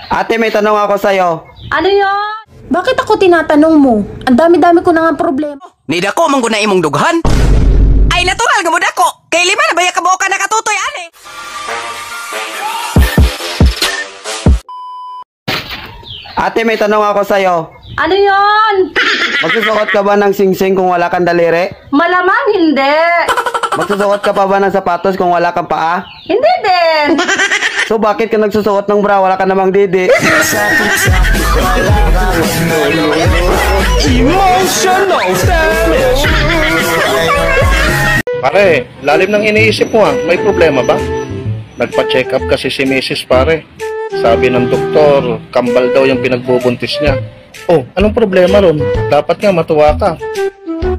Ate, may tanong ako sa'yo. Ano yon? Bakit ako tinatanong mo? Ang dami-dami ko na nga problema. Nida ko mong guna imong dughan. Ay natural nga mo dako. Kay lima na baya ka buo ka nakatutoy ani. Ate, may tanong ako sa'yo. Ano yon? Magsusuot ka ba ng singsing kung wala kang daliri? Malamang hindi. Magsusuot ka pa ba ng sapatos kung wala kang paa? Hindi din. So bakit ka nagsusuot ng bra, wala ka namang didi? Emotional damage. Pare, lalim ng iniisip mo may problema ba? Nagpa-check up kasi si Mrs. pare. Sabi ng doktor, kambal daw yung pinagbubuntis niya. Oh, anong problema ron? Dapat nga matuwa ka.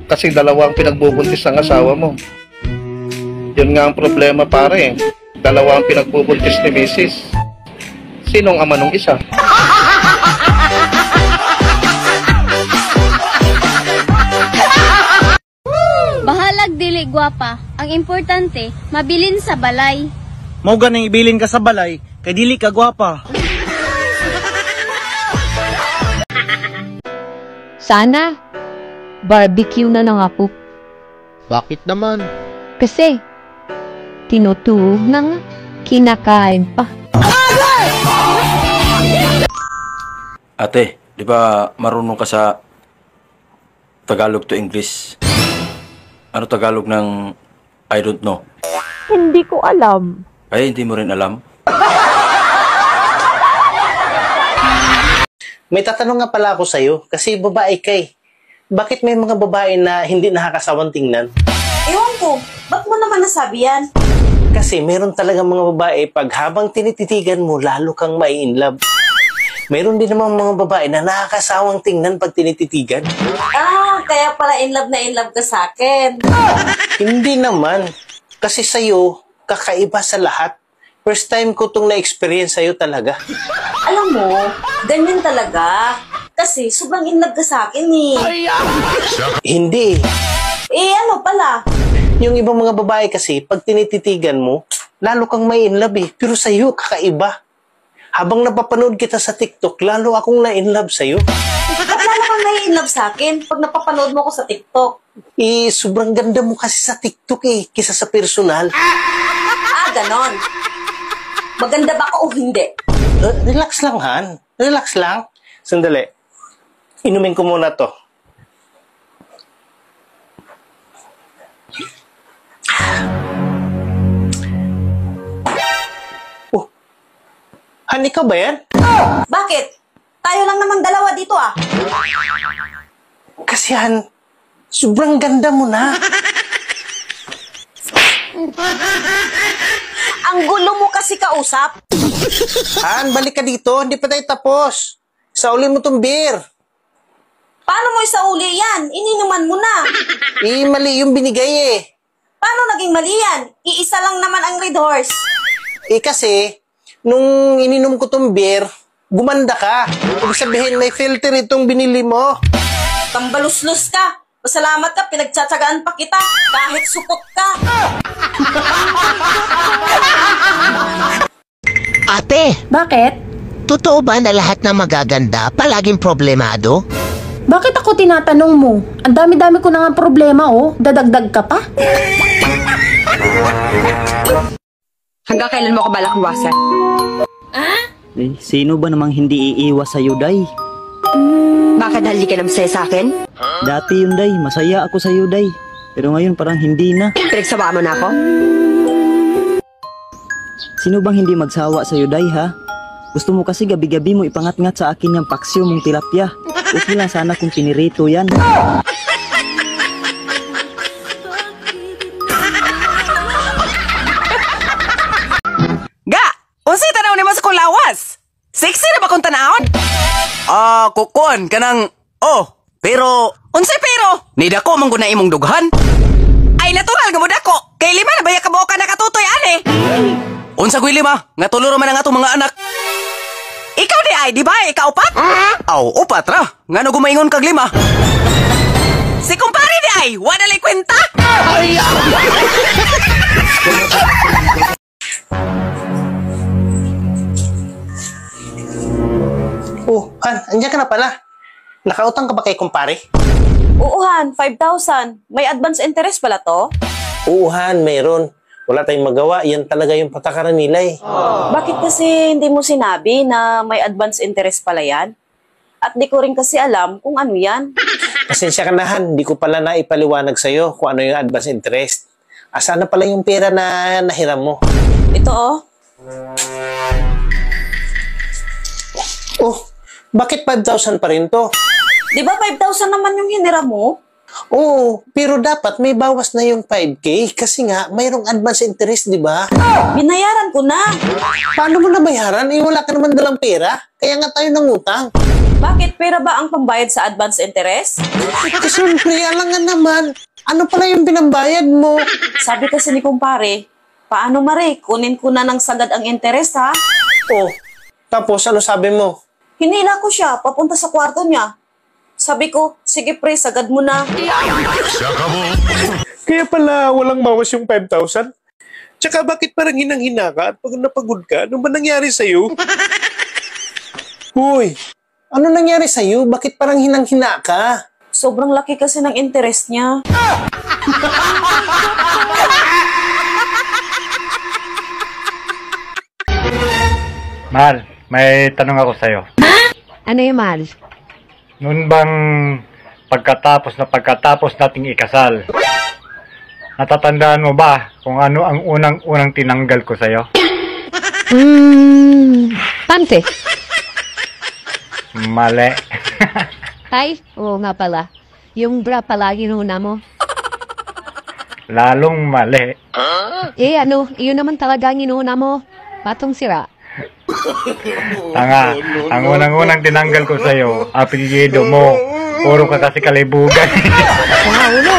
Kasi dalawa ang pinagbubuntis ng asawa mo. Yun nga ang problema pare. Dalawa ang pinagbubuntis ni Mrs. Sinong ama nung isa? Bahalag dili gwapa. Ang importante, mabilin sa balay. Mao ganing ibilin ka sa balay, kay dili ka gwapa. Sana, barbecue na lang ako. Bakit naman? Kasi, tinutuog na nga, kinakain pa. Ate, di ba marunong ka sa Tagalog to English? Ano Tagalog ng I don't know? Hindi ko alam. Ay, hindi mo rin alam? May tatanong nga pala ako sa'yo, kasi babae ka eh. Bakit may mga babae na hindi nakakasawang tingnan? Ewan ko, ba't mo naman nasabi yan? Kasi meron talaga mga babae, pag habang tinititigan mo, lalo kang mai-inlove. Meron din naman mga babae na nakakasawang tingnan pag tinititigan. Ah, kaya pala in love ka sa akin. Hindi naman. Kasi sa'yo, kakaiba sa lahat. First time ko itong na-experience sa'yo talaga. Alam mo, ganyan talaga. Kasi sobrang in love ka sa akin eh. Hindi. Eh ano pala? Yung ibang mga babae kasi, pag tinititigan mo, lalo kang may in love eh. Pero sa'yo, kakaiba. Habang napapanood kita sa TikTok, lalo akong na-in-love sa'yo. Ba't lalo kang na-in-love sa akin pag napapanood mo ko sa TikTok? Eh, sobrang ganda mo kasi sa TikTok eh, kisa sa personal. Ah, ganon. Maganda ba ako o hindi? Relax lang, Han. Relax lang. Sandali. Inumin ko muna to. Oh. Han, ikaw ba yan? Bakit? Tayo lang namang dalawa dito ah. Kasi Han, sobrang ganda mo na. Ang gulo mo kasi kausap. Han, balik ka dito. Hindi pa tayo tapos. Saulin mo tong beer. Paano mo isauli yan? Ininuman mo na. Eh, mali yung binigay eh. Paano naging mali yan? Iisa lang naman ang Red Horse. Eh kasi, nung ininom ko tong beer, gumanda ka. Ibig sabihin, may filter itong binili mo. Tambaluslos ka. Pasalamat ka, pinagtsatsagaan pa kita. Kahit supot ka. Ate! Bakit? Totoo ba na lahat ng magaganda palaging problemado? Bakit ako tinatanong mo? Ang dami-dami ko na nga problema oh. Dadagdag ka pa? Hanggang kailan mo ako balak iwasan? Eh, sino ba namang hindi iiwas sa'yo, Day? Bakit dahil di ka na masaya sa akin? Dati yun, Day. Masaya ako sa'yo, Day. Pero ngayon parang hindi na. Pinagsawa mo na ako? Sino bang hindi magsawa sa'yo, Day, ha? Gusto mo kasi gabi-gabi mo ipangat-ngat sa akin yung paksyo mong tilapia. Okay lang sana kung pinirito yan. Ga! Unsay tanaw ni mas kong lawas? Sexy na ba kung tanawon? Kukon, kanang... Oh, pero... Unsay pero? Nida ko mong guna imong dughan. Ay, natural nga mo dako. Kay lima na baya ka buo ka nakatutoy, ane. Unsa gwi lima? Nga tuluro man ang atong mga anak. Ikaw di ay, di ba? Ikaw upat? Aw, upat ra. Nga no gumaingon kag lima. Si kumpare di ay, wala lay kwenta. Han, andiyan ka na pala. Nakautang ka ba kay kumpare? Oo, Han, 5,000. May advance interest pala to? Oo, Han, mayroon. Wala tayong magawa. Yan talaga yung patakaran nila eh. Bakit kasi hindi mo sinabi na may advance interest pala yan? At di ko rin kasi alam kung ano yan. Pasensya ka na, Han. Hindi ko pala naipaliwanag sa'yo kung ano yung advance interest. Asa na pala yung pera na nahiram mo? Ito oh. Oh, bakit 5,000 pa rin to? Di ba 5,000 naman yung hiniram mo? Oo, pero dapat may bawas na yung 5K kasi nga mayroong advance interest, di ba? Binayaran ko na. Paano mo nabayaran? Eh, wala ka naman dalang pera. Kaya nga tayo nangutang. Bakit? Pera ba ang pambayad sa advance interest? Eh, siyempre, alangan naman. Ano pala yung pinambayad mo? Sabi kasi ni kumpare, paano Mare, kunin ko na ng sagad ang interest ha? Oh, tapos ano sabi mo? Hinila ko siya, papunta sa kwarto niya. Sabi ko, sige pre, sagad mo na. Kaya pala walang bawas yung 5,000? Tsaka bakit parang hinang-hina ka at pag napagod ka? Ano ba nangyari sa'yo? Uy, ano nangyari sa'yo? Bakit parang hinang-hina ka? Sobrang laki kasi ng interest niya. Mahal, may tanong ako sa'yo. Ano yung mahal? Noon bang pagkatapos nating ikasal, natatandaan mo ba kung ano ang unang tinanggal ko sa'yo? Pante. Mali. Ay, oo nga pala. Yung bra pala ginuna mo. Lalong mali. Eh ano, iyon naman talaga ang inuna mo. Patong sira. Tanga, ang unang tinanggal ko sa'yo, apelyido mo. Puro ka kasi kalibugan. Wow, ulo.